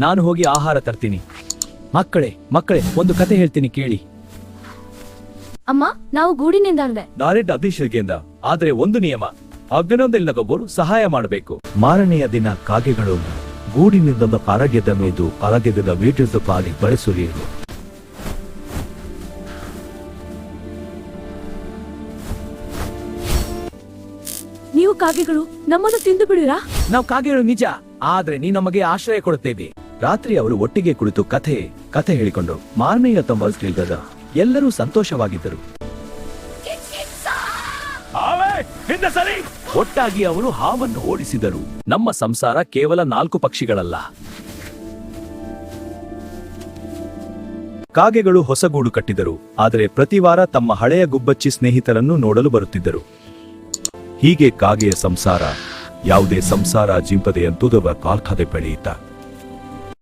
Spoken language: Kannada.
ನಾನು ಹೋಗಿ ಆಹಾರ ತರ್ತೀನಿ. ಮಕ್ಕಳೇ ಒಂದು ಕತೆ ಹೇಳ್ತೀನಿ ಕೇಳಿ. ಅಮ್ಮ, ನಾವು ಗೂಡಿನಿಂದ ಅಂದೆ. ನಾರೆಡ್ ಅಧಿಶಿಲ್ಗೆಂದ. ಆದರೆ ಒಂದು ನಿಯಮ, ಅಗ್ನೊಂದಿಲ್ಲಗೊಬ್ಬರು ಸಹಾಯ ಮಾಡಬೇಕು. ಮಾರನೆಯ ದಿನ ಕಾಗೆಗಳು ಗೂಡಿನಿಂದ ಅರಗೆದ ಮೇದು ಅರಗೆದ ವೀಟದ ಪಾಲಿ ಬಳಸುರಿಯರು. ನೀವು ಕಾಗೆಗಳು ನಮ್ಮನ್ನು ತಿಂದು ಬಿಡಿರಾ? ನಾವು ಕಾಗೆಗಳು ನಿಜ, ಆದ್ರೆ ನೀ ನಮಗೆ ಆಶ್ರಯ ಕೊಡುತ್ತೇವೆ. ರಾತ್ರಿ ಅವರು ಒಟ್ಟಿಗೆ ಕುಳಿತು ಕಥೆ ಹೇಳಿಕೊಂಡು ಮಾರನೆಯ ತಂಬಲ್ಸ್ಲಿಲ್ಲದ ಎಲ್ಲರೂ ಸಂತೋಷವಾಗಿದ್ದರು. ಒಟ್ಟಾಗಿ ಅವರು ಹಾವನ್ನು ಓಡಿಸಿದರು. ನಮ್ಮ ಸಂಸಾರ ಕೇವಲ 4 ಪಕ್ಷಿಗಳಲ್ಲ. ಕಾಗೆಗಳು ಹೊಸ ಗೂಡು ಕಟ್ಟಿದರು, ಆದರೆ ಪ್ರತಿ ವಾರ ತಮ್ಮ ಹಳೆಯ ಗುಬ್ಬಚ್ಚಿ ಸ್ನೇಹಿತರನ್ನು ನೋಡಲು ಬರುತ್ತಿದ್ದರು. ಹೀಗೆ ಕಾಗೆಯ ಸಂಸಾರ ಯಾವುದೇ ಸಂಸಾರ ಜಿಂಪದೆಯಂತುದವ ಕಾಲ್ಕದೆ ಬೆಳೆಯಿತ.